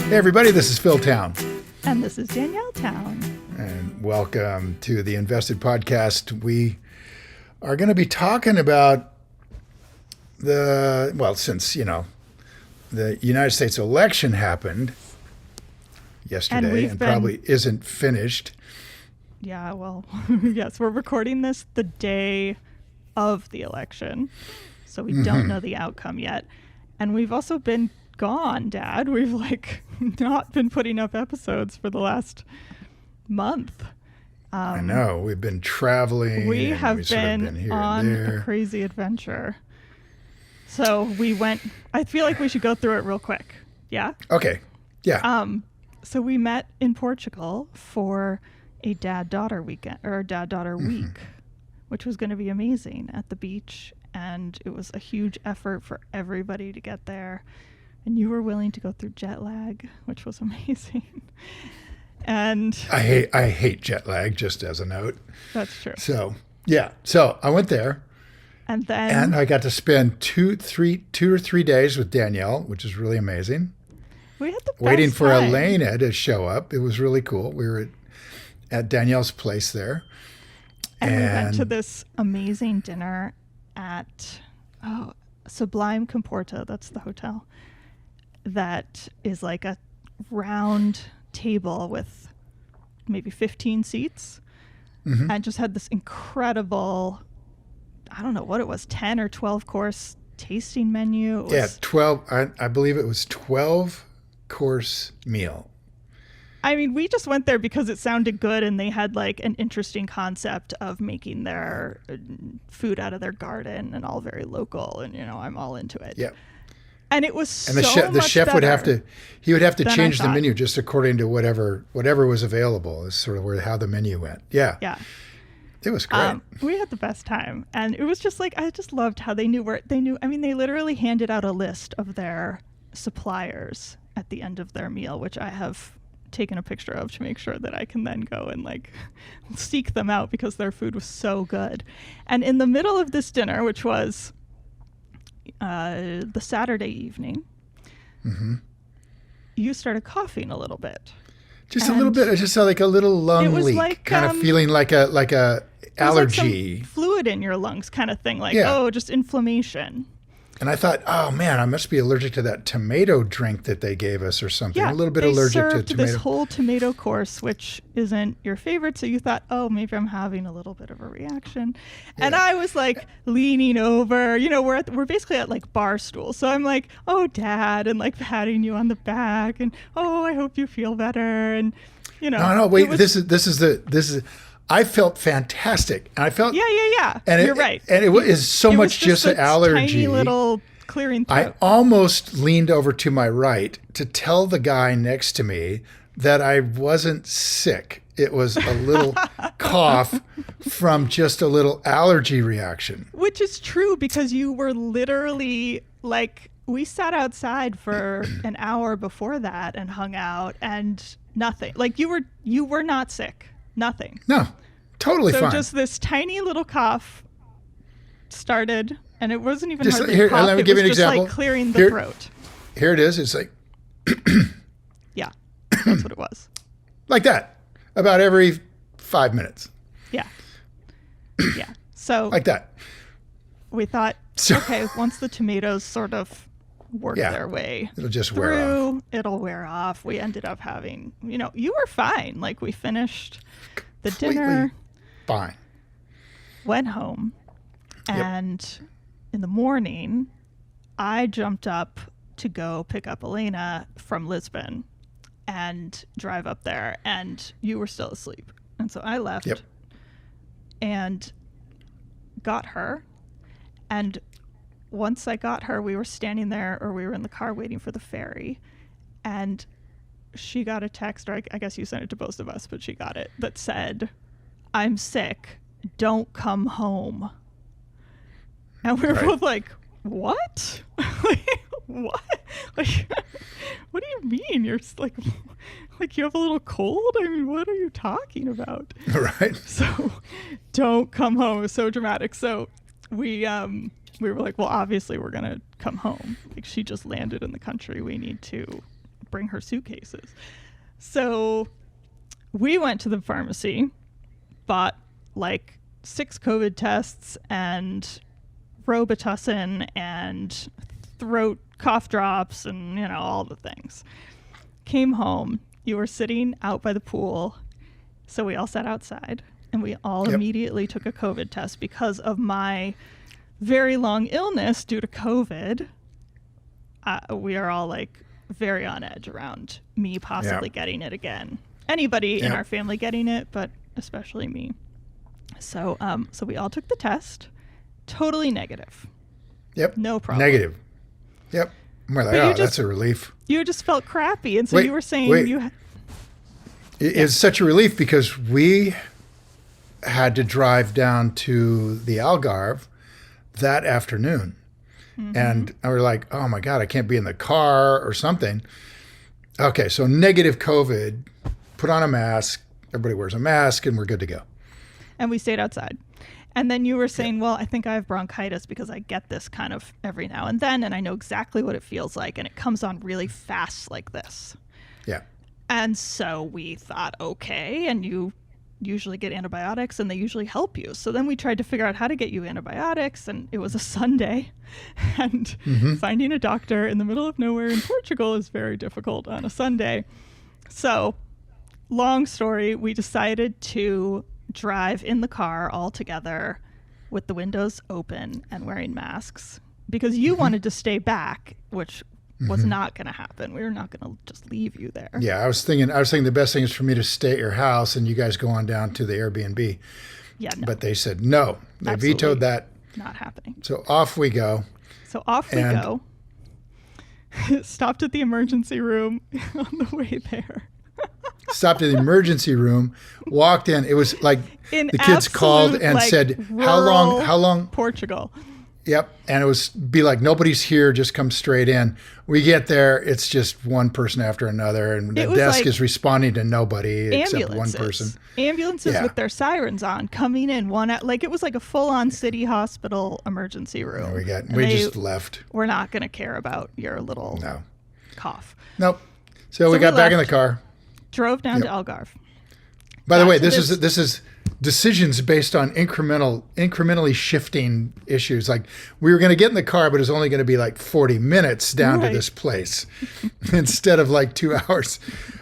Hey everybody, this is Phil Town. And this is Danielle Town. And welcome to the InvestED podcast. We are going to be talking about since, the United States election happened yesterday and probably isn't finished. Yeah, well, yes, we're recording this the day of the election, so we don't know the outcome yet. And we've also been gone, Dad. We've not been putting up episodes for the last month. I know. We've been traveling. We have been here on and there. a crazy adventure. So we went, I feel like we should go through it real quick. Yeah? Okay. Yeah. So we met in Portugal for a dad-daughter weekend, or a dad-daughter week, which was going to be amazing at the beach. And it was a huge effort for everybody to get there. And you were willing to go through jet lag, which was amazing. And I hate jet lag, just as a note. That's true. So, yeah. So I went there. And I got to spend 2 or 3 days with Danielle, which is really amazing. We had the best waiting for time. Elena to show up. It was really cool. We were at Danielle's place there. And we went to this amazing dinner at Sublime Comporta. That's the hotel. That is like a round table with maybe 15 seats. And just had this incredible, I don't know what it was, 10 or 12 course tasting menu. It was, 12. I believe it was 12 course meal. I mean, we just went there because it sounded good, and they had like an interesting concept of making their food out of their garden and all very local. And, I'm all into it. Yeah. And it was and the chef would have to change the menu just according to whatever was available is sort of how the menu went. Yeah. Yeah. It was great. We had the best time. And it was just I just loved how they literally handed out a list of their suppliers at the end of their meal, which I have taken a picture of to make sure that I can then go and seek them out because their food was so good. And in the middle of this dinner, which was the Saturday evening, you started coughing a little bit. Just a little bit. I just saw a little lung leak, kind of feeling like a allergy, some fluid in your lungs, kind of thing. Just inflammation. And I thought, oh man, I must be allergic to that tomato drink that they gave us or something. Yeah, a little bit allergic to tomato. This whole tomato course, which isn't your favorite. So you thought, oh, maybe I'm having a little bit of a reaction. Yeah. And I was leaning over, we're basically at bar stools. So I'm like, oh, Dad, and patting you on the back, and oh, I hope you feel better. And No, wait, this is I felt fantastic. And I felt Yeah. And you're right. And it is so much just an allergy. Tiny little clearing throat. I almost leaned over to my right to tell the guy next to me that I wasn't sick. It was a little cough from just a little allergy reaction. Which is true because you were literally we sat outside for an hour before that and hung out and nothing. You were not sick. Nothing. No, totally fine. So just this tiny little cough started, and it wasn't even just, hardly here, a cough. let me it give was you an just example. Clearing the throat. Here it is. It's yeah, that's what it was. Like that, about every 5 minutes. Yeah. Yeah. So like that. We thought, okay, once the tomatoes sort of work their way it'll just through, wear off. It'll wear off. We ended up having, you were fine. We finished the dinner. Fine. Went home. And in the morning, I jumped up to go pick up Elena from Lisbon and drive up there. And you were still asleep. And so I left and got her. And once I got her, we were standing there, or we were in the car waiting for the ferry, and she got a text, or I guess you sent it to both of us, but she got it, that said, "I'm sick, don't come home." And we were both like, what? What? What do you mean? You're you have a little cold? I mean, what are you talking about? Right. So, don't come home. It was so dramatic. So we were like, well, obviously we're going to come home. She just landed in the country. We need to bring her suitcases. So we went to the pharmacy, bought like 6 COVID tests and Robitussin and throat cough drops and, you know, all the things. Came home. You were sitting out by the pool. So we all sat outside and we all immediately took a COVID test because of my very long illness due to COVID. We are all like very on edge around me possibly getting it again. Anybody in our family getting it, but especially me. So we all took the test. Totally negative. Yep. No problem. Negative. Yep. We're like, that's a relief. You just felt crappy. And so you were saying It's such a relief because we had to drive down to the Algarve that afternoon. Mm-hmm. And we were like, oh my God, I can't be in the car or something. Okay, so negative COVID, put on a mask, everybody wears a mask, and we're good to go. And we stayed outside. And then you were saying, well, I think I have bronchitis because I get this kind of every now and then, and I know exactly what it feels like, and it comes on really fast like this. Yeah. And so we thought, okay, and you usually get antibiotics, and they usually help you. So then we tried to figure out how to get you antibiotics, and it was a Sunday, and finding a doctor in the middle of nowhere in Portugal is very difficult on a Sunday. So, long story, we decided to drive in the car all together with the windows open and wearing masks because you wanted to stay back, which was not going to happen. We were not going to just leave you there. Yeah, I was thinking the best thing is for me to stay at your house and you guys go on down to the Airbnb. Yeah, no. But they said no. They vetoed that. Not happening. So off we go. So off we go. Stopped at the emergency room on the way there. Stopped at the emergency room, walked in. It was like the kids called and said, how long? Portugal. Yep. And it was be like, nobody's here, just come straight in. We get there, it's just one person after another, and the desk is responding to nobody except one person. Ambulances with their sirens on, coming in it was like a full-on city hospital emergency room. We just left. We're not going to care about your little cough. Nope. So we got back in the car. Drove down to Algarve. By the way, this is decisions based on incrementally shifting issues. Like we were going to get in the car, but it was only going to be like 40 minutes down to this place instead of like 2 hours.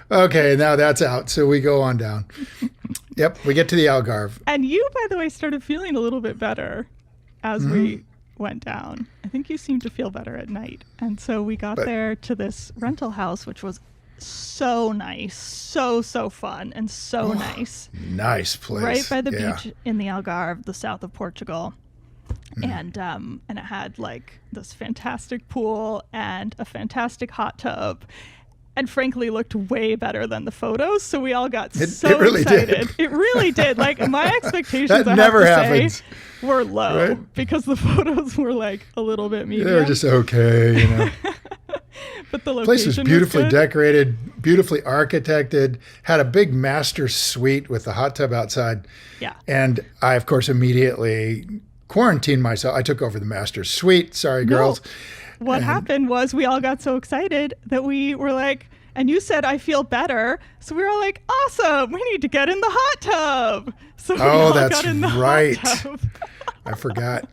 Okay, now that's out. So we go on down. Yep, we get to the Algarve. And you, by the way, started feeling a little bit better as we went down. I think you seemed to feel better at night. And so we got there to this rental house, which was so nice, so fun, and so nice. Nice place. Right by the beach in the Algarve, the south of Portugal. And it had like this fantastic pool and a fantastic hot tub. And frankly, looked way better than the photos. So we all got so really excited. Did. It really did. Like my expectations, that never happens. Were low because the photos were like a little bit medium. They were just okay, you know. But the location place was beautifully was decorated, beautifully architected, had a big master suite with the hot tub outside. Yeah. And I, of course, immediately quarantined myself. I took over the master suite. Sorry, girls. What happened was we all got so excited that we were like, and you said, I feel better. So we were all like, awesome, we need to get in the hot tub. So we all got in the hot tub. I forgot.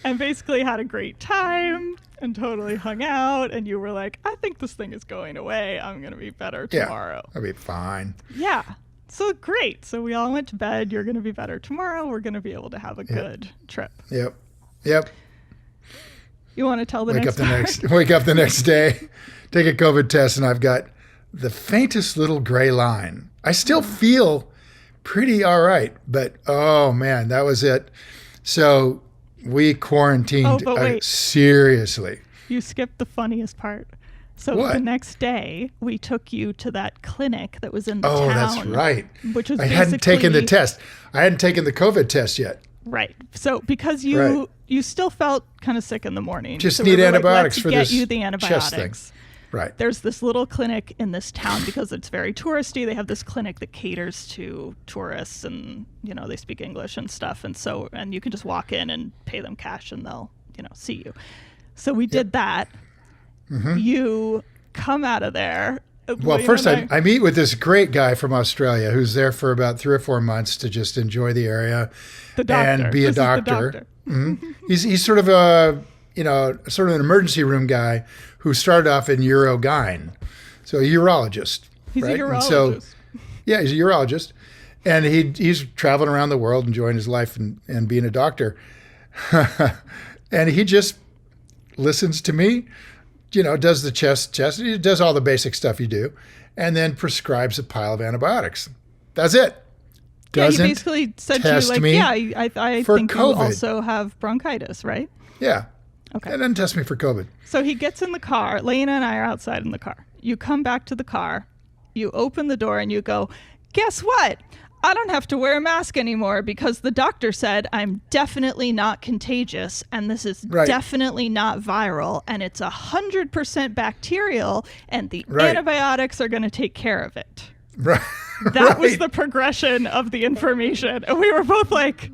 And basically had a great time and totally hung out. And you were like, I think this thing is going away. I'm going to be better tomorrow. I'll be fine. Yeah. So great. So we all went to bed. You're going to be better tomorrow. We're going to be able to have a good trip. Yep. You want to tell the Wake part? up the next day, take a COVID test, and I've got the faintest little gray line. I still feel pretty all right, but oh man, that was it. So we quarantined seriously. You skipped the funniest part. So the next day, we took you to that clinic that was in the town. Oh, that's right. Which was I hadn't taken the test. I hadn't taken the COVID test yet. Right. So because you still felt kind of sick in the morning. Just need antibiotics for this get you the antibiotics. Chest thing. Right. There's this little clinic in this town because it's very touristy. They have this clinic that caters to tourists and, you know, they speak English and stuff. And you can just walk in and pay them cash and they'll, you know, see you. So we did that. Mm-hmm. You come out of there. Well, Lena first and I meet with this great guy from Australia who's there for about 3 or 4 months to just enjoy the area the doctor. and be a This is the doctor. He's sort of sort of an emergency room guy who started off in Urogyne. So a urologist. He's right? a urologist. And so, yeah, he's a urologist. And he's traveling around the world, enjoying his life and being a doctor. And he just listens to me, does the chest, he does all the basic stuff you do, and then prescribes a pile of antibiotics. That's it. Doesn't he basically said to test you, like, me I for think COVID. you also have bronchitis, right? Yeah. Okay. It doesn't test me for COVID. So he gets in the car. Lena and I are outside in the car. You come back to the car. You open the door and you go, guess what? I don't have to wear a mask anymore because the doctor said I'm definitely not contagious and this is definitely not viral and it's 100% bacterial and the antibiotics are going to take care of it. Right. That was the progression of the information. And we were both like,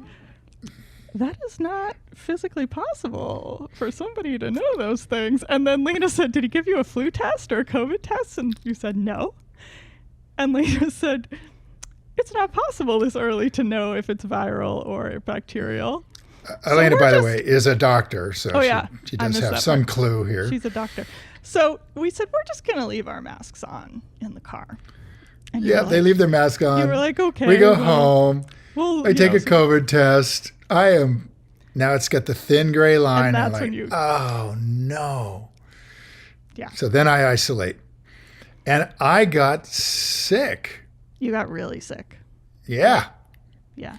that is not physically possible for somebody to know those things. And then Lena said, did he give you a flu test or a COVID test? And you said no. And Lena said, it's not possible this early to know if it's viral or bacterial. Elena, by the way, is a doctor, so she does have some part. Clue here. She's a doctor. So we said, we're just going to leave our masks on in the car. And they leave their mask on. You were like, okay. We go home. I take a COVID test. Now it's got the thin gray line. And that's I'm like, when you... oh, no. Yeah. So then I isolate. And I got sick. You got really sick. Yeah. Yeah.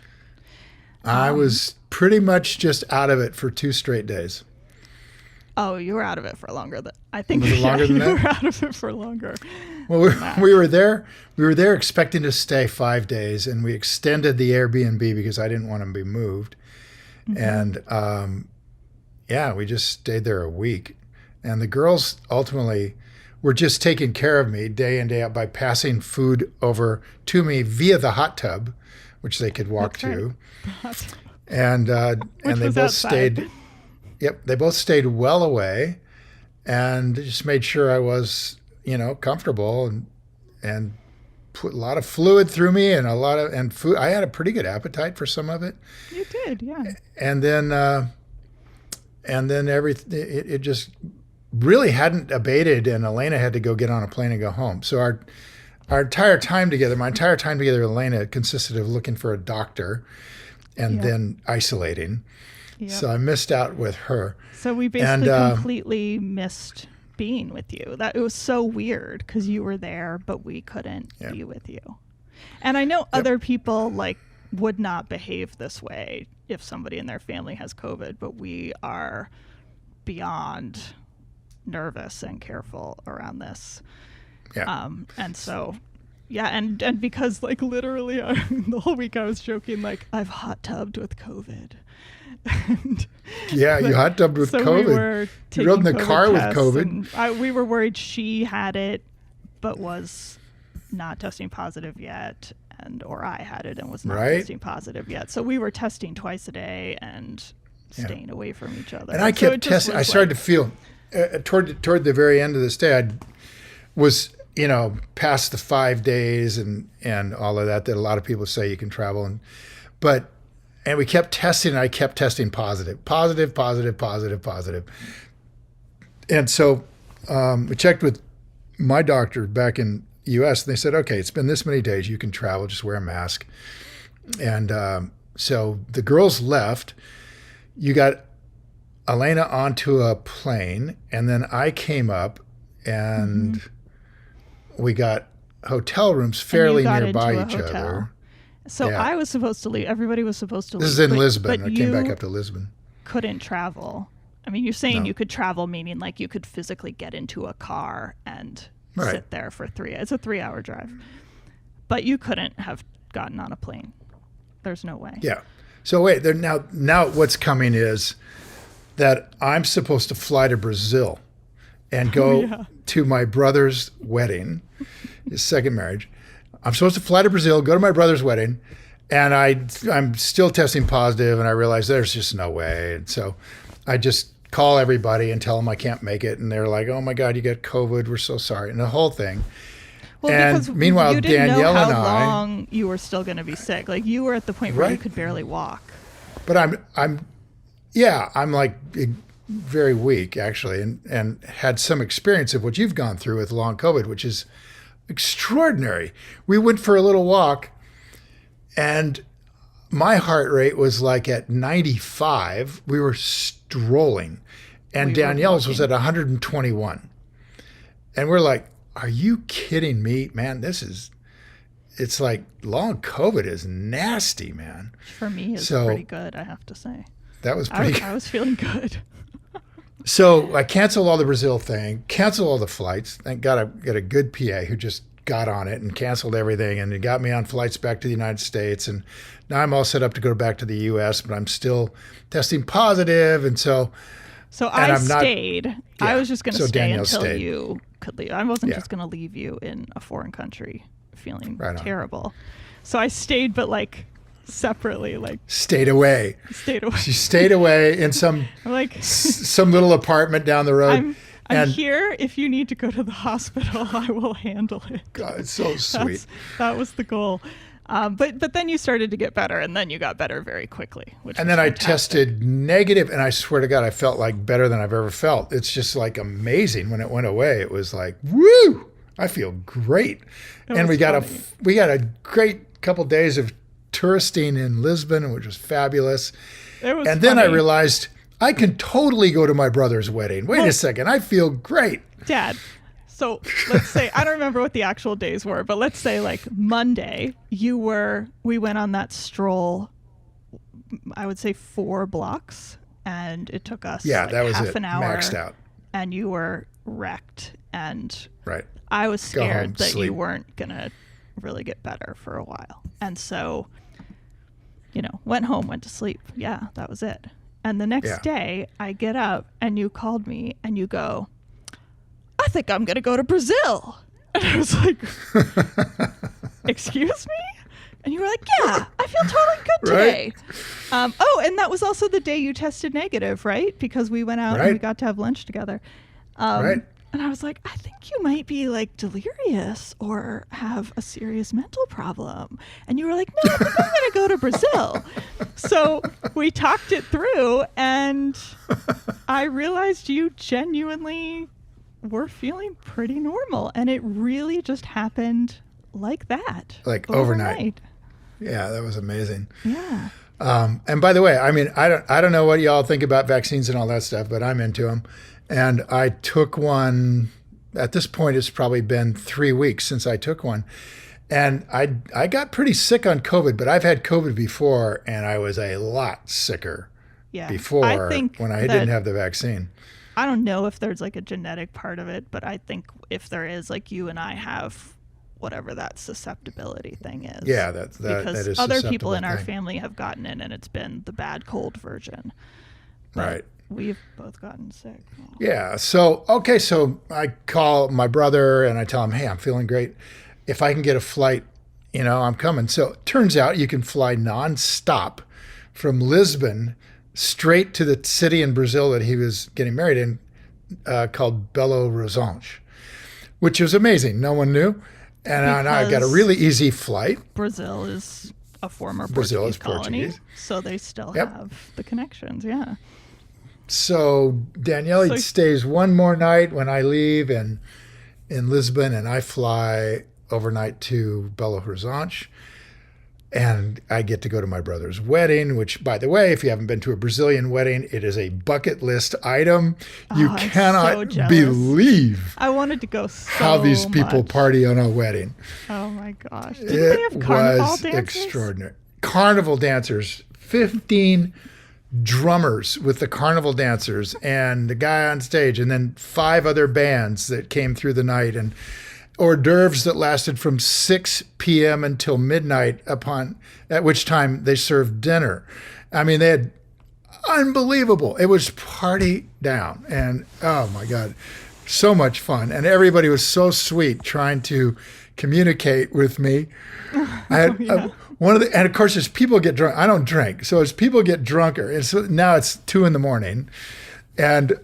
I was pretty much just out of it for 2 straight days. Oh, you were out of it for longer than I think. Was it longer than that? You were out of it for longer. Well, we were there. We were there expecting to stay 5 days, and we extended the Airbnb because I didn't want to be moved. And we just stayed there a week. And the girls ultimately were just taking care of me day in, day out by passing food over to me via the hot tub, which they could walk to. And they both stayed. Yep, they both stayed well away, and just made sure I was, comfortable and put a lot of fluid through me and food. I had a pretty good appetite for some of it. You did, yeah. And then everything it just really hadn't abated, and Elena had to go get on a plane and go home. So my entire time together with Elena consisted of looking for a doctor and then isolating. Yep. So I missed out with her. So we basically completely missed being with you. It was so weird because you were there, but we couldn't be with you. And I know other people would not behave this way if somebody in their family has COVID, but we are beyond nervous and careful around this. Yeah. And so, and because literally the whole week I was joking, I've hot tubbed with COVID. You hot tubbed with COVID. You rode in the car with COVID. We were worried she had it, but was not testing positive yet, or I had it and was not testing positive yet. So we were testing twice a day and staying away from each other. And I kept testing. I started to feel toward the very end of this day, I was past the 5 days and all of that a lot of people say you can travel and we kept testing, and I kept testing positive. And so we checked with my doctor back in the U.S., and they said, okay, it's been this many days. You can travel. Just wear a mask. And so the girls left. You got Elena onto a plane, and then I came up, and we got hotel rooms fairly nearby each other. So I was supposed to leave. Everybody was supposed to leave. This is in Lisbon. I came back up to Lisbon. Couldn't travel. I mean, you're saying you could travel, meaning you could physically get into a car and sit there for 3 hours. It's a 3-hour drive. But you couldn't have gotten on a plane. There's no way. Yeah. So wait, now what's coming is that I'm supposed to fly to Brazil and go to my brother's wedding, his second marriage. I'm supposed to fly to Brazil, go to my brother's wedding, and I'm still testing positive, and I realized there's just no way. And so I just call everybody and tell them I can't make it. And they're like, oh my God, you got COVID. We're so sorry. And the whole thing. Well, and because meanwhile, you didn't Danielle know and how I, long you were still going to be sick. Like you were at the point where you Right. could barely walk. but I'm like very weak actually, and had some experience of what you've gone through with long COVID, which is extraordinary. We went for a little walk, and my heart rate was like at 95. We were strolling, and We were Danielle's was walking. at 121. And we're like, are you kidding me, man? It's like long COVID is nasty, man. For me, it's So- pretty good, I have to say. That was pretty good. I was feeling good. So I canceled all the Brazil thing, canceled all the flights. Thank God I got a good PA who just got on it and canceled everything, and it got me on flights back to the United States. And now I'm all set up to go back to the U.S., but I'm still testing positive. And so So And I I'm not- stayed. I Yeah. was just going to So stay Danielle until stayed. you could leave. I wasn't Yeah. just going to leave you in a foreign country feeling Right on. terrible. So I stayed, but like separately, like stayed away. stayed away. She stayed away in some I'm like, some little apartment down the road. I'm and here. If you need to go to the hospital, I will handle it. God, it's so sweet. That was the goal. But then you started to get better, and then you got better very quickly. Which And was then I fantastic. tested negative, and I swear to God, I felt like better than I've ever felt. It's just like amazing when it went away. It was like, woo! I feel great. It And was we got funny. a great couple days of touristing in Lisbon, which was fabulous. It was And then I funny. realized I can totally go to my brother's wedding. Wait a second, I feel great. Dad. So let's say, I don't remember what the actual days were, but let's say like Monday, we went on that stroll, I would say 4 blocks, and it took us Yeah, like that was half it. an hour. Maxed out. And you were wrecked, and Right. I was Go home, scared that sleep. you weren't going to really get better for a while. And so, went home, went to sleep. Yeah, that was it. And the next Yeah. day, I get up and you called me and you go, I think I'm going to go to Brazil. And I was like, excuse me? And you were like, yeah, I feel totally good today. Right. And that was also the day you tested negative, right? Because we went out and we Right. got to have lunch together. Right. And I was like, I think you might be like delirious or have a serious mental problem. And you were like, no, I think I'm going to go to Brazil. So we talked it through, and I realized you genuinely were feeling pretty normal. And it really just happened like that. Like overnight. Yeah, that was amazing. Yeah. And by the way, I mean, I don't know what y'all think about vaccines and all that stuff, but I'm into them. And I took one. At this point, it's probably been 3 weeks since I took one. And I got pretty sick on COVID, but I've had COVID before, and I was a lot sicker Yeah. before I think when I that- didn't have the vaccine. I don't know if there's like a genetic part of it, but I think if there is, like you and I have whatever that susceptibility thing is. Yeah, that because is other people susceptible in our thing. family have gotten it, and it's been the bad cold version. But Right. we've both gotten sick. Yeah. So I call my brother and I tell him, hey, I'm feeling great. If I can get a flight, I'm coming. So it turns out you can fly nonstop from Lisbon straight to the city in Brazil that he was getting married in, called Belo Horizonte, which was amazing. No one knew. And I got a Because- really easy flight. Brazil is a former Brazil Portuguese is colony, Portuguese. so they still Yep. have the connections. Yeah. So Danielle So- stays one more night when I leave in Lisbon, and I fly overnight to Belo Horizonte. And I get to go to my brother's wedding, which, by the way, if you haven't been to a Brazilian wedding, it is a bucket list item. You I'm so cannot jealous. believe I wanted to go so how these people much. party on a wedding. Oh my gosh. Did they It have carnival was dances? extraordinary. Carnival dancers, 15 drummers with the carnival dancers and the guy on stage, and then 5 other bands that came through the night, and hors d'oeuvres that lasted from 6 p.m. until midnight, at which time they served dinner. I mean, they had unbelievable. It was party down, and oh my God, so much fun. And everybody was so sweet trying to communicate with me. I had and of course, as people get drunk, I don't drink. So as people get drunker, and so now it's 2 a.m, And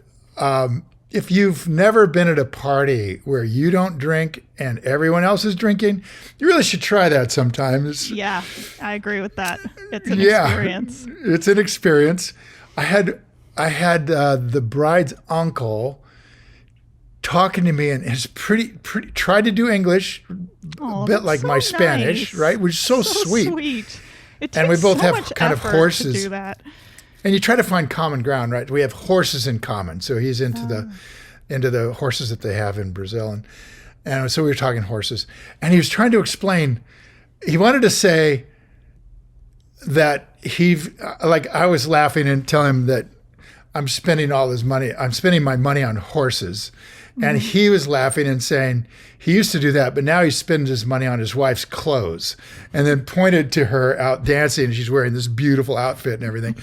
if you've never been at a party where you don't drink and everyone else is drinking, you really should try that sometimes. Yeah, I agree with that. It's an experience. It's an experience. I had the bride's uncle talking to me, and is pretty tried to do English, a bit like my Spanish, right? Which is so sweet. It takes And we both so have much kind of effort horses. to do that. And you try to find common ground, right? We have horses in common. So he's into the horses that they have in Brazil. And so we were talking horses. And he was trying to explain, he wanted to say that I was laughing and telling him that I'm spending all this money. I'm spending my money on horses. And he was laughing and saying he used to do that, but now he spends his money on his wife's clothes, and then pointed to her out dancing. And she's wearing this beautiful outfit and everything,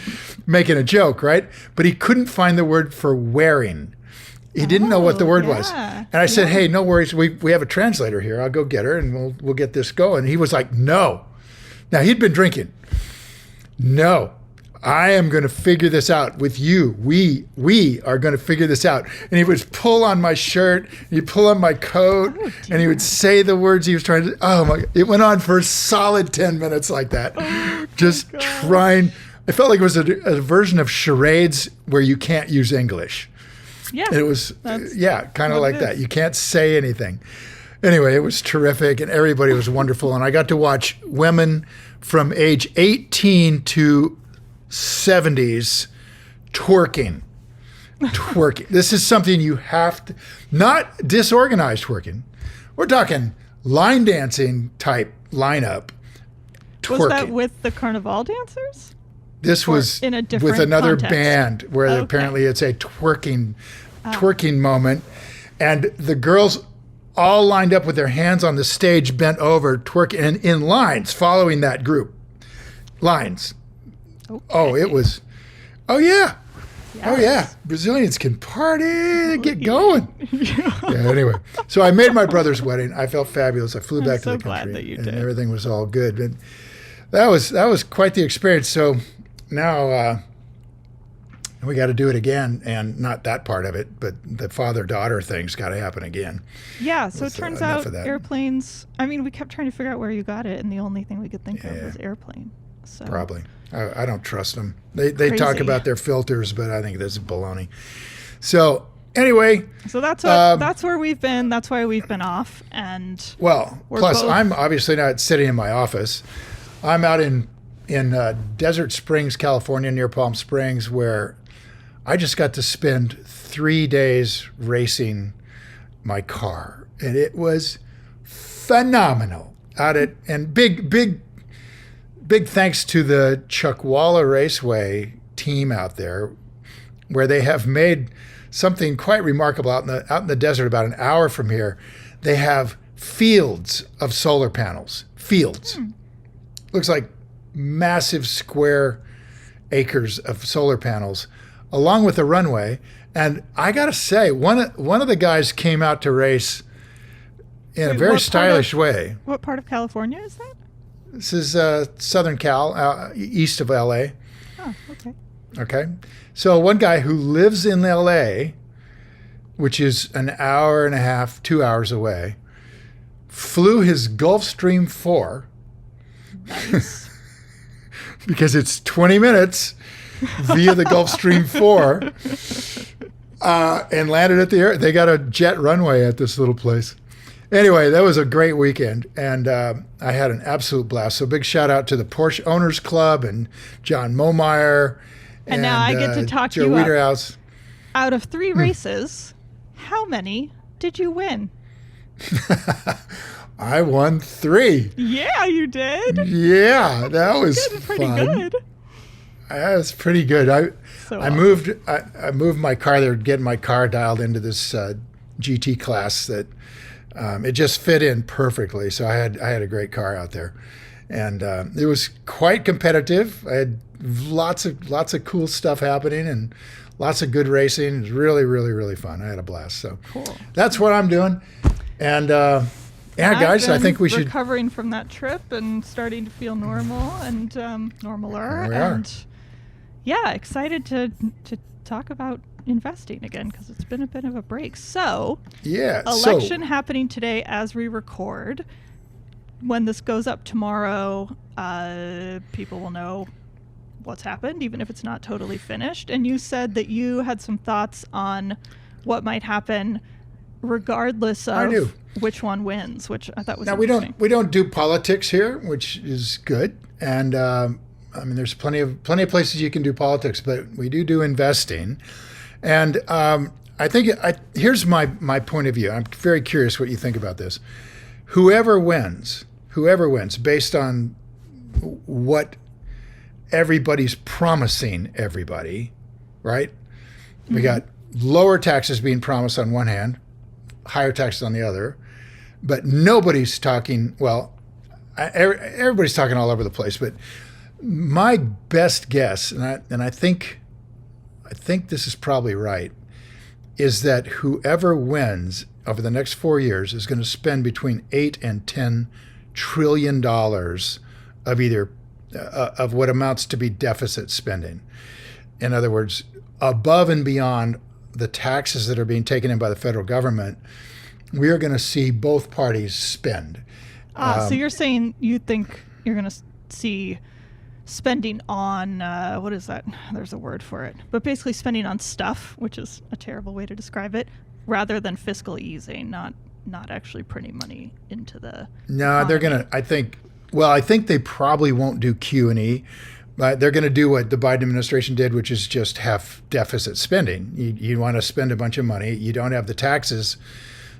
making a joke, right? But he couldn't find the word for wearing. He didn't know what the word was. And I said, hey, no worries. We have a translator here. I'll go get her and we'll get this going. He was like, no. Now he'd been drinking. No. I am going to figure this out with you. We are going to figure this out. And he would pull on my shirt, he'd pull on my coat, and he would say the words he was trying to. Oh my! It went on for a solid 10 minutes like that, just trying. I felt like it was a version of charades where you can't use English. Yeah, it was kind of like that. You can't say anything. Anyway, it was terrific, and everybody was wonderful. And I got to watch women from age 18 to 70s twerking. This is something you have to, not disorganized twerking. We're talking line dancing type lineup twerking. Was that with the carnival dancers? This was in a different with another context? band where apparently it's a twerking moment, and the girls all lined up with their hands on the stage, bent over, twerking, and in lines, following that group. Lines. Okay. Oh, it was. Oh yeah. Yes. Oh yeah. Brazilians can party. They get going. Anyway, so I made my brother's wedding. I felt fabulous. I flew back to the country, that you and did. everything was all good. And that was quite the experience. So now we got to do it again, and not that part of it, but the father-daughter thing's got to happen again. Yeah. So it turns out airplanes. I mean, we kept trying to figure out where you got it, and the only thing we could think of was airplane. So. Probably. I don't trust them. They talk about their filters, but I think this is baloney. So anyway. So that's where we've been. That's why we've been off. And plus I'm obviously not sitting in my office. I'm out in Desert Springs, California, near Palm Springs, where I just got to spend 3 days racing my car, and it was phenomenal. And big thanks to the Chuckwalla Raceway team out there, where they have made something quite remarkable out in the desert about an hour from here. They have fields of solar panels. Fields. Looks like massive square acres of solar panels, along with a runway. And I got to say, one of the guys came out to race in a very stylish way. What part of California is that? This is Southern Cal, east of L.A. Oh, okay. Okay. So one guy who lives in L.A., which is an hour and a half, 2 hours away, flew his Gulfstream 4. Nice. Because it's 20 minutes via the Gulfstream 4 and landed at the air. They got a jet runway at this little place. Anyway, that was a great weekend, and I had an absolute blast. So big shout out to the Porsche Owners Club and John Momeyer. And now I get to talk Joe you Wiederhouse. Out of 3 races, how many did you win? I won 3. Yeah, you did. Yeah, that was pretty fun. good. That was pretty good. I awesome. moved my car there, getting my car dialed into this GT class that it just fit in perfectly. So I had a great car out there, and it was quite competitive. I had lots of cool stuff happening and lots of good racing. It was really, really, really fun. I had a blast. So cool. That's what I'm doing. And guys, I think we should recovering from that trip and starting to feel normal and normaler. There we and yeah, excited to talk about investing again because it's been a bit of a break. So, Yeah. election happening today as we record. When this goes up tomorrow, people will know what's happened, even if it's not totally finished. And you said that you had some thoughts on what might happen regardless of which one wins, which I thought was interesting. We don't do politics here, which is good. And I mean, there's plenty of places you can do politics, but we do investing. And I think here's my point of view. I'm very curious what you think about this. Whoever wins, based on what everybody's promising everybody, right? Mm-hmm. We got lower taxes being promised on one hand, higher taxes on the other, but nobody's talking, well, everybody's talking all over the place, but my best guess, and I think this is probably right, is that whoever wins over the next 4 years is going to spend between $8 and $10 trillion of either of what amounts to be deficit spending. In other words, above and beyond the taxes that are being taken in by the federal government, we are going to see both parties spend. So you're saying you think you're going to see spending on, what is that? There's a word for it. But basically spending on stuff, which is a terrible way to describe it, rather than fiscal easing, not actually printing money into the economy. They're going to, I think they probably won't do Q&E. But they're going to do what the Biden administration did, which is just have deficit spending. You want to spend a bunch of money. You don't have the taxes.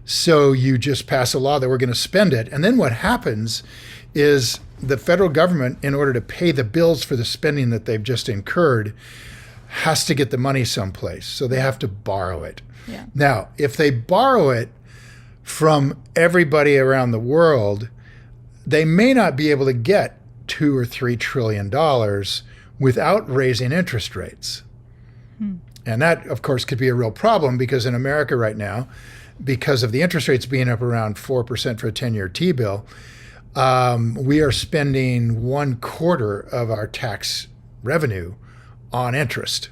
So you just pass a law that we're going to spend it. And then what happens is the federal government, in order to pay the bills for the spending that they've just incurred, has to get the money someplace. So they have to borrow it. Yeah. Now, if they borrow it from everybody around the world, they may not be able to get $2 or $3 trillion without raising interest rates. And that, of course, could be a real problem because in America right now, because of the interest rates being up around 4% for a 10-year T-bill, we are spending 1/4 of our tax revenue on interest.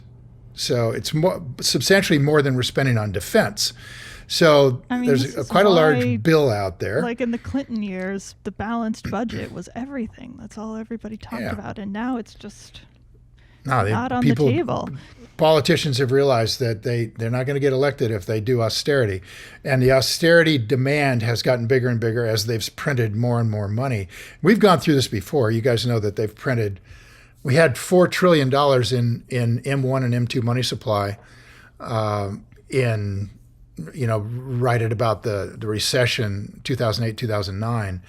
So it's substantially more than we're spending on defense. So there's quite a large bill out there. Like in the Clinton years, the balanced budget was everything. That's all everybody talked about. And now it's just not on the table. Politicians have realized that they're not going to get elected if they do austerity. And the austerity demand has gotten bigger and bigger as they've printed more and more money. We've gone through this before. You guys know that they've printed, we had $4 trillion in M1 and M2 money supply right at about the recession, 2008, 2009.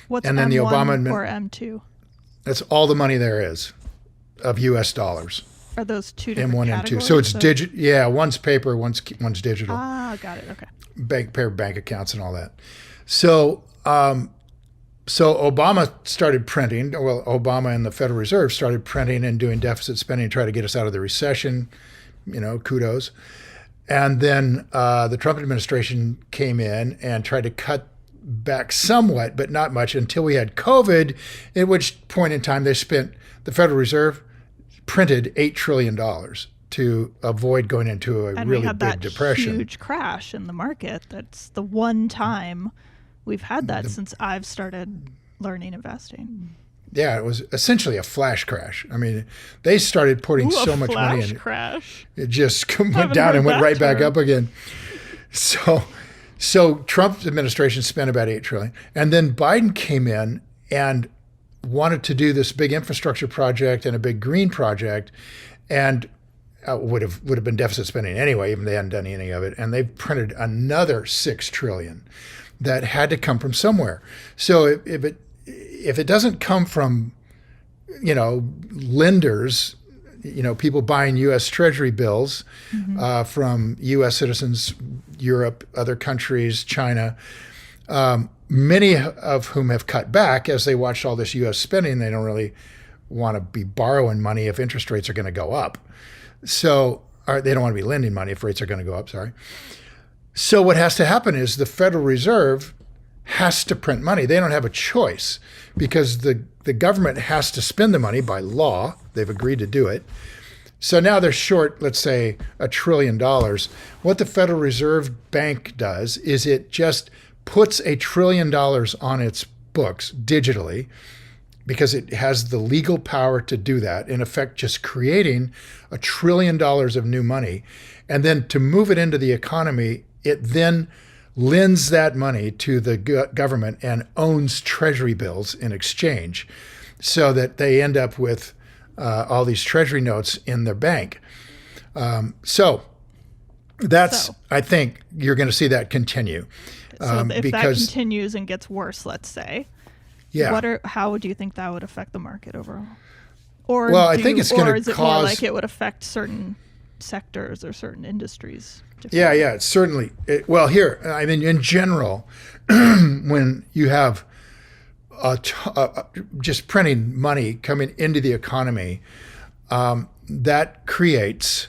What's and then M1 the Obama or M2? That's all the money there is of U.S. dollars. Are those two different M1, categories? M2. So it's digital. Yeah, one's paper, one's digital. Ah, got it. Okay. Bank accounts and all that. So Obama started printing. Well, Obama and the Federal Reserve started printing and doing deficit spending to try to get us out of the recession. Kudos. And then the Trump administration came in and tried to cut back somewhat, but not much until we had COVID, at which point in time the Federal Reserve printed $8 trillion to avoid going into a really big depression. And huge crash in the market. That's the one time we've had that since I've started learning investing. Yeah, it was essentially a flash crash. I mean, they started putting so much money in. Flash crash. It just went down and went right back up again. So Trump's administration spent about $8 trillion, and then Biden came in and wanted to do this big infrastructure project and a big green project, and would have been deficit spending anyway, even if they hadn't done any of it. And they printed another $6 trillion that had to come from somewhere. So if it doesn't come from, lenders, people buying U.S. Treasury bills from U.S. citizens, Europe, other countries, China, many of whom have cut back as they watched all this U.S. spending. They don't really want to be borrowing money if interest rates are going to go up. Or they don't want to be lending money if rates are going to go up, sorry. So what has to happen is the Federal Reserve has to print money. They don't have a choice because the government has to spend the money by law. They've agreed to do it. So now they're short, let's say, $1 trillion. What the Federal Reserve Bank does is it just puts $1 trillion on its books digitally, because it has the legal power to do that, in effect just creating $1 trillion of new money. And then to move it into the economy, it then lends that money to the government and owns treasury bills in exchange, so that they end up with all these treasury notes in their bank. So I think you're going to see that continue. So if that continues and gets worse, let's say, how do you think that would affect the market overall? Or I think it's going to is it more like it would affect certain sectors or certain industries? Yeah, certainly. Here, I mean, in general, when you have just printing money coming into the economy, that creates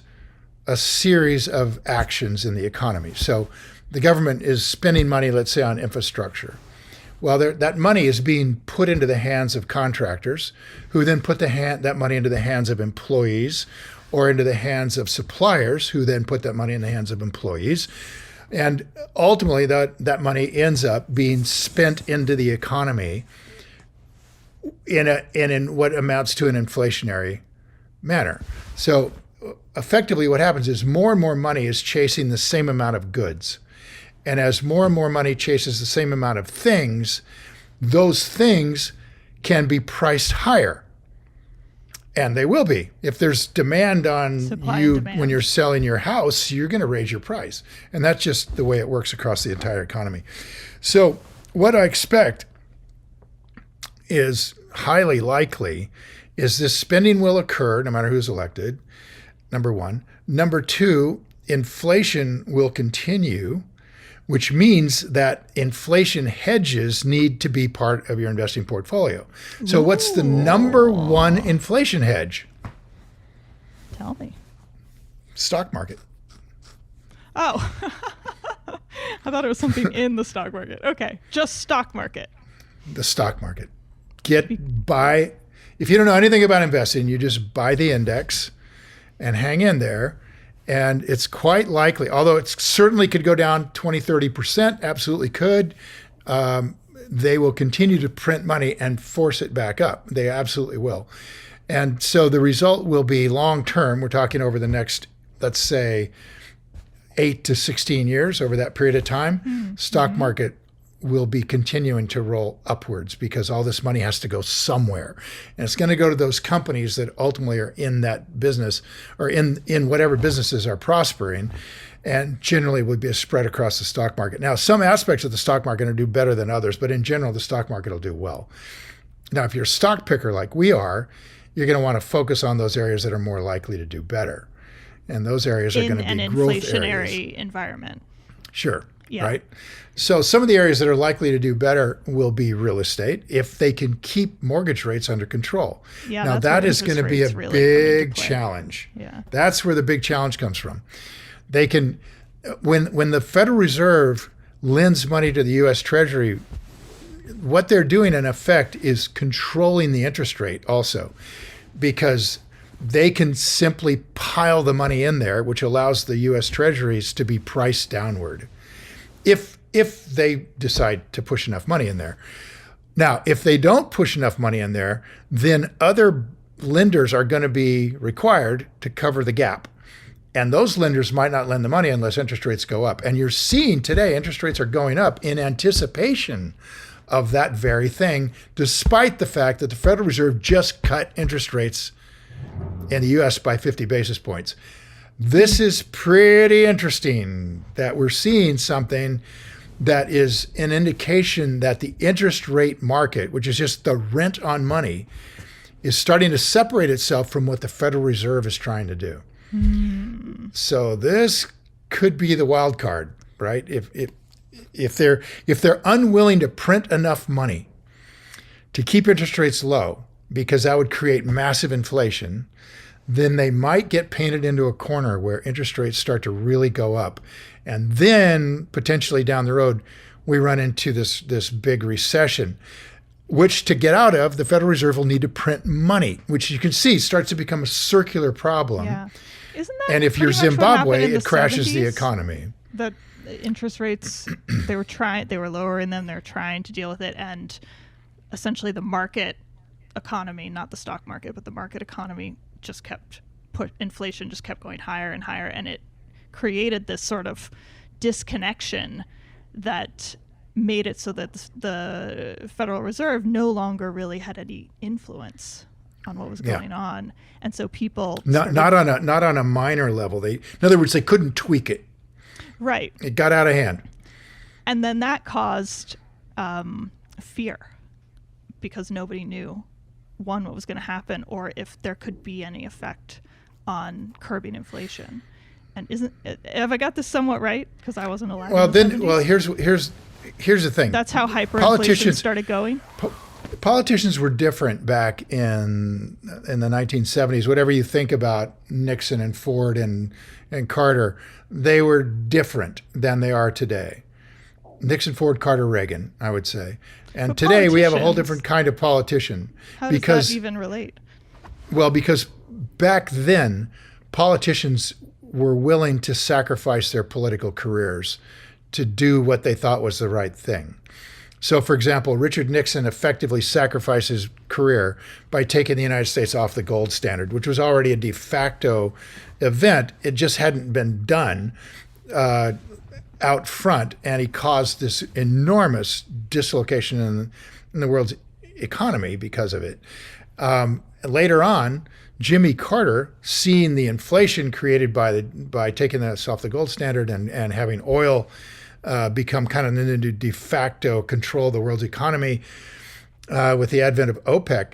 a series of actions in the economy. So the government is spending money, let's say, on infrastructure. Well, that money is being put into the hands of contractors, who then put that money into the hands of employees, or into the hands of suppliers, who then put that money in the hands of employees. And ultimately, that money ends up being spent into the economy in what amounts to an inflationary manner. So effectively, what happens is more and more money is chasing the same amount of goods. And as more and more money chases the same amount of things, those things can be priced higher. And they will be. If there's demand on you when you're selling your house, you're going to raise your price. And that's just the way it works across the entire economy. So what I expect is highly likely is this spending will occur no matter who's elected, number one. Number two, inflation will continue, which means that inflation hedges need to be part of your investing portfolio. So what's the number one inflation hedge? Tell me. Stock market. Oh, I thought it was something in the stock market. Okay, just stock market. The stock market. Buy. If you don't know anything about investing, you just buy the index and hang in there. And it's quite likely, although it certainly could go down 20, 30%, absolutely could. They will continue to print money and force it back up. They absolutely will. And so the result will be long-term. We're talking over the next, let's say, 8 to 16 years, over that period of time, stock market will be continuing to roll upwards, because all this money has to go somewhere. And it's going to go to those companies that ultimately are in that business, or in whatever businesses are prospering, and generally would be a spread across the stock market. Now, some aspects of the stock market will do better than others, but in general, the stock market will do well. Now, if you're a stock picker like we are, you're going to want to focus on those areas that are more likely to do better. And those areas are going to be growth areas. In an inflationary environment. Sure. Yeah. Right. So some of the areas that are likely to do better will be real estate, if they can keep mortgage rates under control. Yeah, now that is going to be a big challenge. Yeah. That's where the big challenge comes from. They can, when the Federal Reserve lends money to the U.S. Treasury, what they're doing in effect is controlling the interest rate also, because they can simply pile the money in there, which allows the U.S. Treasuries to be priced downward, if they decide to push enough money in there. Now, if they don't push enough money in there, then other lenders are going to be required to cover the gap. And those lenders might not lend the money unless interest rates go up. And you're seeing today interest rates are going up in anticipation of that very thing, despite the fact that the Federal Reserve just cut interest rates in the U.S. by 50 basis points. This is pretty interesting that we're seeing something that is an indication that the interest rate market, which is just the rent on money, is starting to separate itself from what the Federal Reserve is trying to do. So this could be the wild card, right? If they're unwilling to print enough money to keep interest rates low, because that would create massive inflation, then they might get painted into a corner where interest rates start to really go up. And then potentially down the road, we run into this big recession. which to get out of, the Federal Reserve will need to print money, which you can see starts to become a circular problem. Yeah. Isn't that And if you're pretty much what happened Zimbabwe, in the it crashes the 70s? economy. The interest rates, they were lowering them, they're trying to deal with it, and essentially the market economy, not the stock market, but the market economy just inflation just kept going higher and higher, and it created this sort of disconnection that made it so that the Federal Reserve no longer really had any influence on what was going on, and so people not on a minor level. In other words, they couldn't tweak it. Right. It got out of hand, and then that caused fear because nobody knew what was going to happen or if there could be any effect on curbing inflation. And have I got this somewhat right? Because I wasn't alive. Here's the thing. That's how hyperinflation started going. Politicians were different back in the 1970s. Whatever you think about Nixon and Ford and Carter, they were different than they are today. Nixon, Ford, Carter, Reagan, I would say. And But today we have a whole different kind of politician. How does that even relate? Well, because back then, politicians were willing to sacrifice their political careers to do what they thought was the right thing. So, for example, Richard Nixon effectively sacrificed his career by taking the United States off the gold standard, which was already a de facto event. It just hadn't been done out front, and he caused this enormous dislocation in the world's economy because of it. Later on, Jimmy Carter, seeing the inflation created by taking us off the gold standard and having oil become kind of the de facto control of the world's economy with the advent of OPEC,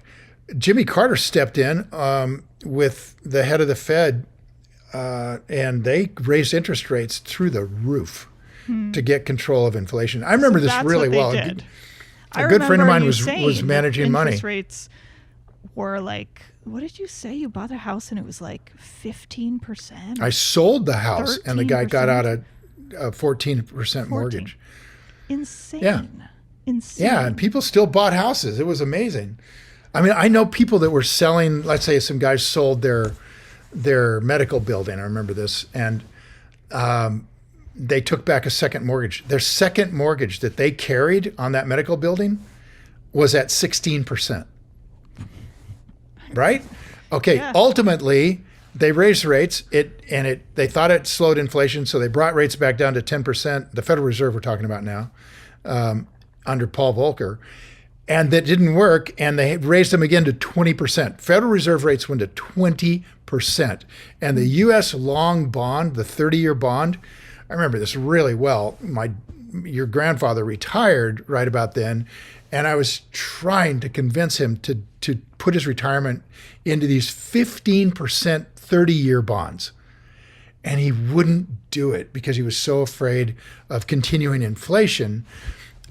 Jimmy Carter stepped in with the head of the Fed, and they raised interest rates through the roof to get control of inflation. I remember this really well. A good friend of mine was managing money. Interest rates were like, what did you say? You bought a house and it was like 15%? I sold the house 13%? and the guy got out a 14% mortgage. Insane. Yeah. Insane. Yeah, and people still bought houses. It was amazing. I mean, I know people that were selling, let's say some guys sold their medical building. I remember this. And they took back a second mortgage. Their second mortgage that they carried on that medical building was at 16%. Right? Okay. Yeah. Ultimately, they raised rates. They thought it slowed inflation, so they brought rates back down to 10%. The Federal Reserve we're talking about now, under Paul Volcker, and that didn't work. And they raised them again to 20%. Federal Reserve rates went to 20%, and the U.S. long bond, the 30-year bond, I remember this really well. Your grandfather retired right about then, and I was trying to convince him to put his retirement into these 15% 30-year bonds. And he wouldn't do it because he was so afraid of continuing inflation,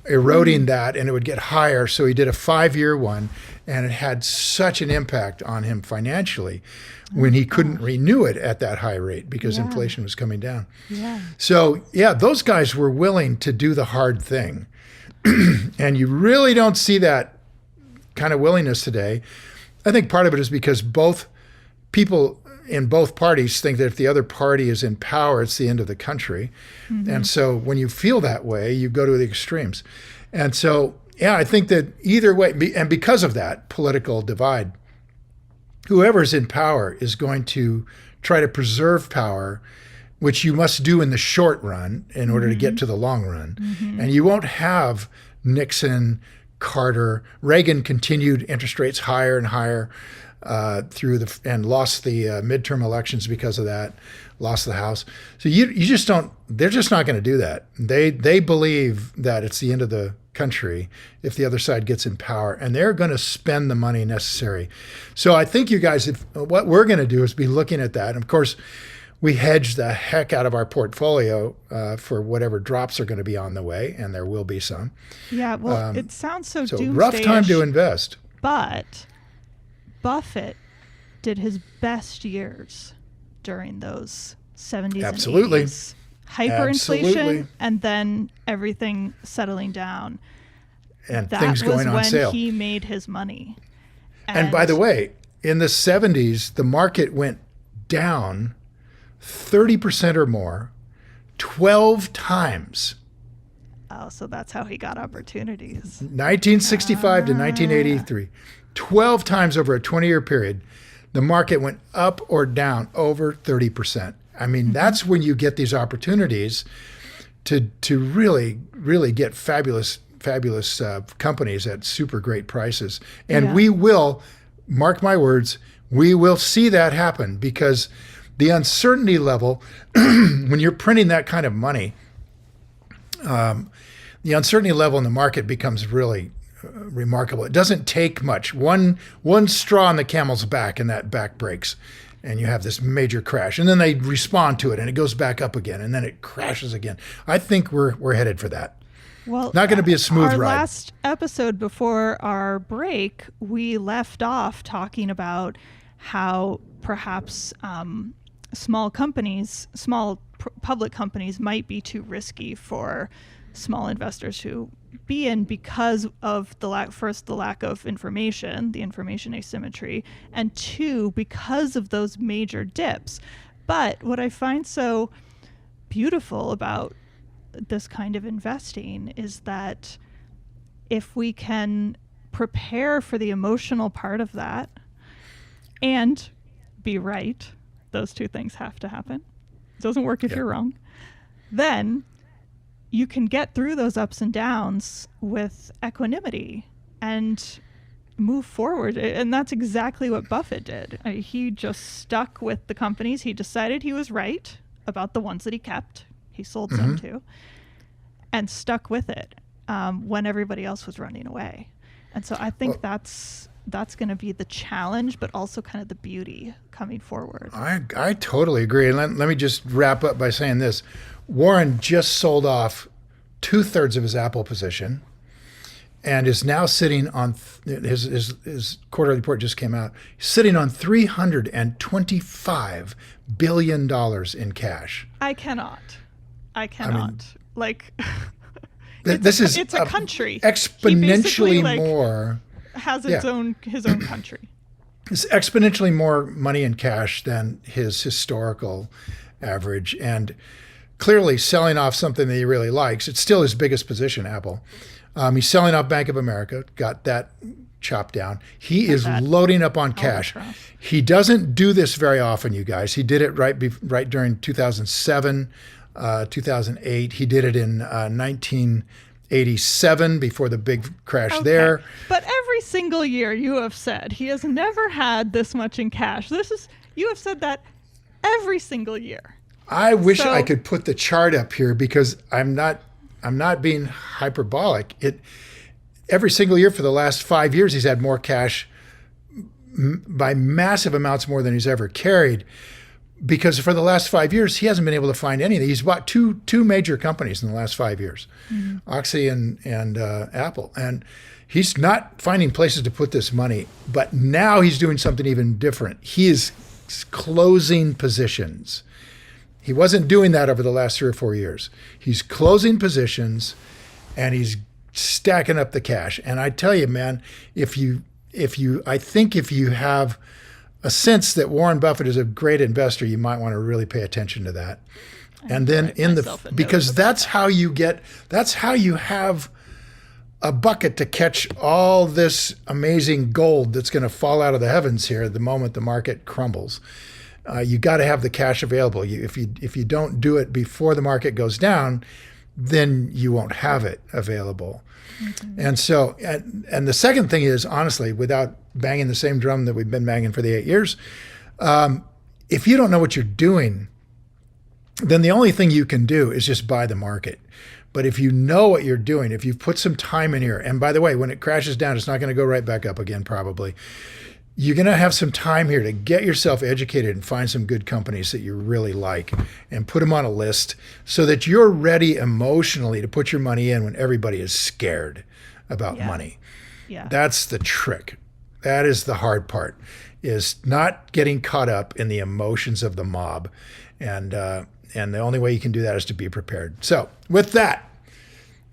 eroding that, and it would get higher. So he did a 5-year one, and it had such an impact on him financially when he couldn't renew it at that high rate because inflation was coming down. Yeah. So, yeah, those guys were willing to do the hard thing. And you really don't see that kind of willingness today. I think part of it is because both people in both parties think that if the other party is in power, it's the end of the country. Mm-hmm. And so when you feel that way, you go to the extremes. And so, yeah, I think that either way, and because of that political divide, whoever's in power is going to try to preserve power, which you must do in the short run in order to get to the long run. Mm-hmm. And you won't have Nixon, Carter. Reagan continued interest rates higher and higher and lost the midterm elections because of that, lost the House. So you just don't, they're just not going to do that. They believe that it's the end of the country if the other side gets in power, and they're going to spend the money necessary. So I think you guys, what we're going to do is be looking at that. And of course, we hedge the heck out of our portfolio for whatever drops are going to be on the way, and there will be some. Yeah, well, it sounds so doomsday-ish. Rough time to invest. But Buffett did his best years during those 70s Absolutely. and 80s. Hyperinflation, Absolutely. and then everything settling down. and that things was going on when sale. he made his money. And by the way, in the 70s, the market went down 30% or more, 12 times. Oh, so that's how he got opportunities. 1965 to 1983, 12 times over a 20-year period, the market went up or down over 30%. I mean, that's when you get these opportunities to really, really get fabulous companies at super great prices. And we will, mark my words, we will see that happen, because the uncertainty level, when you're printing that kind of money, the uncertainty level in the market becomes really remarkable. It doesn't take much. One straw on the camel's back, and that back breaks, and you have this major crash. And then they respond to it, and it goes back up again, and then it crashes again. I think we're headed for that. Well, not going to be a smooth our ride. Last episode before our break, we left off talking about how perhaps small public companies might be too risky for small investors to be in because of the lack of information, the information asymmetry, and two, because of those major dips. But what I find so beautiful about this kind of investing is that if we can prepare for the emotional part of that and be right, those two things have to happen. It doesn't work if you're wrong. Then you can get through those ups and downs with equanimity and move forward. And that's exactly what Buffett did. He just stuck with the companies. He decided he was right about the ones that he kept. He sold some too, and stuck with it when everybody else was running away. And so I think that's going to be the challenge, but also kind of the beauty coming forward. I totally agree. And let me just wrap up by saying this. Warren just sold off 2/3 of his Apple position and is now sitting on his quarterly report just came out. He's sitting on $325 billion in cash. I cannot. This is it's a country. Exponentially more. Has his own country. It's exponentially more money in cash than his historical average, and clearly selling off something that he really likes. It's still his biggest position, Apple. He's selling off Bank of America, got that chopped down. He is loading up on cash. He doesn't do this very often, you guys. He did it right during 2007, 2008. He did it in 1987 before the big crash there. But every single year you have said he has never had this much in cash. You have said that every single year. I wish I could put the chart up here, because I'm not being hyperbolic. Every single year for the last 5 years, he's had more cash by massive amounts more than he's ever carried, because for the last 5 years, he hasn't been able to find anything. He's bought two major companies in the last 5 years, Oxy and Apple. And he's not finding places to put this money. But now he's doing something even different. He is closing positions. He wasn't doing that over the last 3 or 4 years. He's closing positions, and he's stacking up the cash. And I tell you, man, if you have a sense that Warren Buffett is a great investor, you might want to really pay attention to that. And then because that's how you have a bucket to catch all this amazing gold that's going to fall out of the heavens here the moment the market crumbles. You got to have the cash available. If you don't do it before the market goes down, then you won't have it available. And so, and the second thing is, honestly, without banging the same drum that we've been banging for the 8 years, if you don't know what you're doing, then the only thing you can do is just buy the market. But if you know what you're doing, if you've put some time in here, and by the way, when it crashes down, it's not going to go right back up again, probably. You're going to have some time here to get yourself educated and find some good companies that you really like and put them on a list so that you're ready emotionally to put your money in when everybody is scared about money. Yeah. That's the trick. That is the hard part, is not getting caught up in the emotions of the mob. And the only way you can do that is to be prepared. So with that,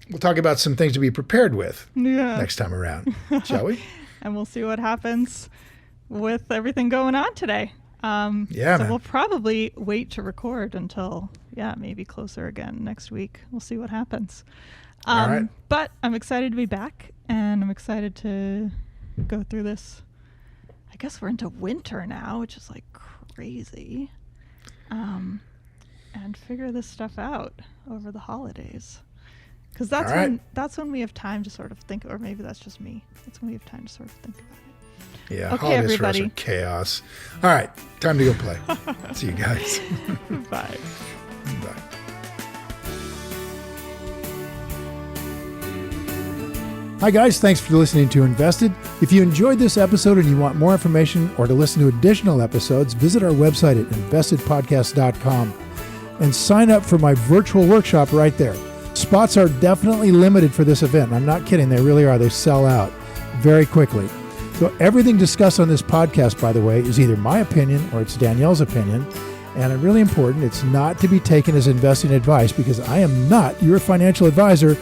we'll talk about some things to be prepared with Yeah. next time around, shall we? And we'll see what happens with everything going on today. Yeah, so man. we'll probably wait to record until, maybe closer again next week. We'll see what happens. All right. But I'm excited to be back, and I'm excited to go through this. I guess we're into winter now, which is like crazy. And figure this stuff out over the holidays. Because that's when we have time to sort of think, or maybe that's just me. That's when we have time to sort of think about it. Yeah, Okay, holidays everybody. for us are chaos. All right, time to go play. See you guys. Bye. Bye. Hi guys, thanks for listening to InvestED. If you enjoyed this episode and you want more information or to listen to additional episodes, visit our website at investedpodcast.com and sign up for my virtual workshop right there. Spots are definitely limited for this event. I'm not kidding, they really are. They sell out very quickly. So everything discussed on this podcast, by the way, is either my opinion or it's Danielle's opinion. And really important, it's not to be taken as investing advice because I am not your financial advisor,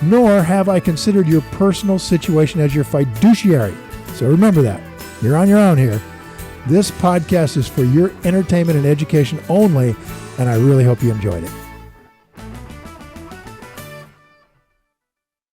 nor have I considered your personal situation as your fiduciary. So remember that. You're on your own here. This podcast is for your entertainment and education only, and I really hope you enjoyed it.